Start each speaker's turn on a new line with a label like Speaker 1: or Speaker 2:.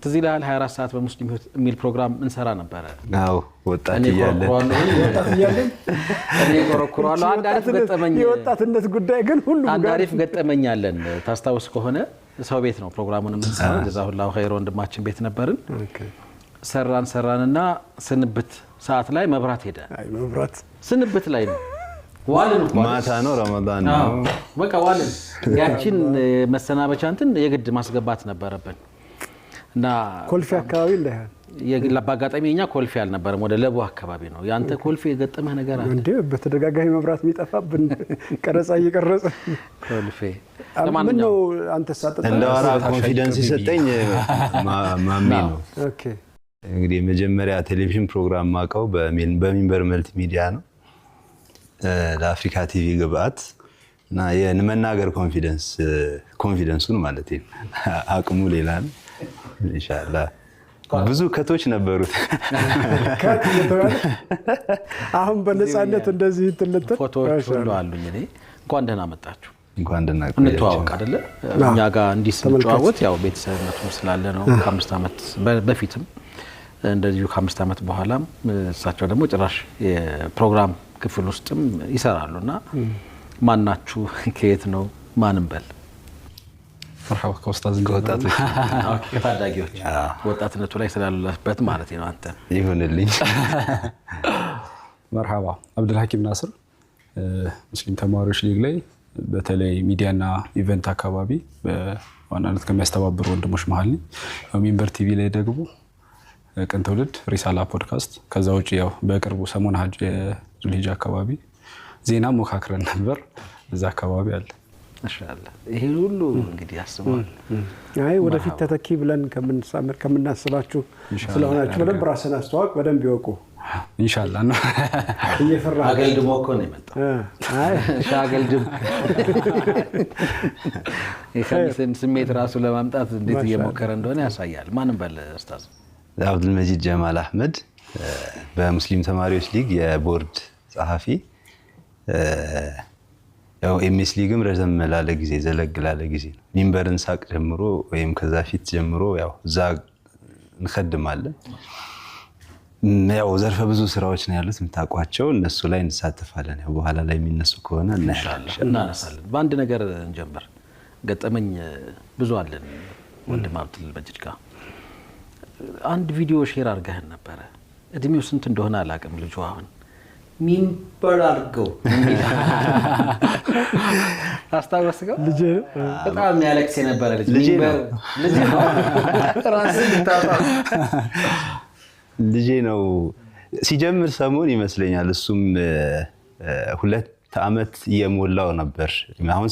Speaker 1: ትዝ ይላል 24 ሰዓት በሙስሊም የሚል ፕሮግራም እንሰራ ነበር
Speaker 2: አዎ ወጣት ይያለን
Speaker 1: እኔ ኮረኩራለሁ አንድ አሪፍ ገጠመኝ
Speaker 3: የወጣትነት ጉዳይ ግን ሁሉ
Speaker 1: አንድ አሪፍ ገጠመኝ አለን ታስታውስ ከሆነ ሰው ቤት ነው ፕሮግራሙን እንሰራው ጀዛሁላሁ ኸይር ወንድማችን ቤት ነበርን ሰራንና ስንብት ሰዓት ላይ መብራት ሄደ
Speaker 3: አይ መብራት
Speaker 1: ስንብት ላይ ነው ዋልን
Speaker 2: ማታ ነው ረመዳን ነው
Speaker 1: በቃ ዋልን ያቺን መሰናበቻ እንትን የግድ ማስገባት ነበረብን እና
Speaker 3: ኮልፌ አካባቢ እንዳይሆን
Speaker 1: ለባጋጣሚኛ ኮልፌ አልነበረም ወደ ለቡ አካባቢ ነው ያንተ ኮልፌ የገጠመህ ነገር አለ
Speaker 3: እንዴ በተደጋጋሚ መብራት የሚጠፋብን ቀረጻ እየቀረጸ
Speaker 1: ኮልፌ
Speaker 3: ለማን ነው አንተ ሳጠጣ
Speaker 2: እንደዋራ ኮንፊደንስ ይሰጠኝ ማሚ ነው
Speaker 3: ኦኬ
Speaker 2: እንግዲህ መጀመሪያ ቴሌቪዥን ፕሮግራም ማቀው በሚንበር መልቲ ሚዲያ ነው ለአፍሪካ ቲቪ ግብአት እና የመናገር ኮንፊደንሱን ማለት ነው አቅሙ ሌላ ነው ኢንሻአላህ ብዙ ከቶች ነበሩት
Speaker 3: ከት ይተዋል አሁን በነጻነት እንደዚህ ትልት
Speaker 1: ፎቶዎች ሁሉ አሉኝ እኔ እንኳን ደህና መጣችሁ
Speaker 2: እንኳን ደህና
Speaker 1: እንተዋወቅ አይደለ እኛ ጋር እንዲስንጫወት ያው ቤተሰብነቱ ስላለ ነው ከ5 አመት በፊትም እንደዚሁ ከ5 አመት በኋላም እሳቸው ደግሞ ጭራሽ የፕሮግራም ክፍል ውስጥም ይሰራሉና ማናችሁ ከየት ነው ማንም በል
Speaker 4: مرحبا كاستاذ
Speaker 2: ወጣቶች
Speaker 1: ከታዳጊዎች ወጣትነቱ ላይ ስላሉበት ማለት ነው አንተ
Speaker 2: ይሁንልኝ
Speaker 4: مرحبا عبد الحكيم ناصر ሙስሊም ተማሪዎች ሊግ ላይ በተለይ ሚዲያና ኢቨንት አካባቢ በዋናነት ከሚያስተባብሩ ወንድሞች መሃል ሚንበር ቲቪ ላይ ደግሞ ቀን ተውልድ ሪሳላ ፖድካስት ከዛ ውጪ ያው በቅርቡ ሰሞን ሀጅ ዙልሂጃ አካባቢ ዜና ሞካክረን ነበር እዛ አካባቢ አለ
Speaker 1: ማሻአላህ ይሄ ሁሉ እንግዲህ ያስባል
Speaker 3: አይ ወደፊት ተተኪ ብለን ከምናስባችሁ ስለሆናችሁ በደንብ ራስን አስተዋወቅ በደንብ ይወቁ
Speaker 4: ኢንሻአላህ ነው
Speaker 3: እየፈራ
Speaker 1: አገልድሞ እኮ ነው የመጣው
Speaker 3: አይ
Speaker 1: ሻገልድም የከሚስን ስሜት ራሱ ለማምጣት እንዴት እየሞከረ እንደሆነ ያሳያል ማንም በል ኡስታዝ
Speaker 2: አብዱል መጂድ ጀማል አህመድ በሙስሊም ተማሪዎች ሊግ የቦርድ ጸሐፊ ያው ኤምኤስ ሊግም ረዘም ላለ ጊዜ ዘለግላለ ጊዜ ነው ሚንበርን ሳቅ ጀምሮ ወይም ከዛ ፊት ጀምሮ ያው እዛ እንخدማለን ያው ዘርፈ ብዙ ስራዎች ነው ያሉት የምታቋቸው እነሱ ላይ እንሳተፋለን ያው በኋላ ላይ የሚነሱ ከሆነ
Speaker 1: እናነሳለን በአንድ ነገር እንጀምር ገጠመኝ ብዙ አለን ወንድም አብዱል መጂድ ጋር አንድ ቪዲዮ ሼር አድርገህን ነበር እድሜው ስንት እንደሆነ አላቀም ልጅ አሁን ሚንበር አድርገው አስታወስከው
Speaker 3: ልጅ
Speaker 1: በጣም ያለቅስ የነበረ ልጅ ነው ራስህ ልታጣው
Speaker 2: ልጅ ነው ሲጀምር ሰሞን ይመስለኛል እሱም 2 አመት እየሞላው ነበር አሁን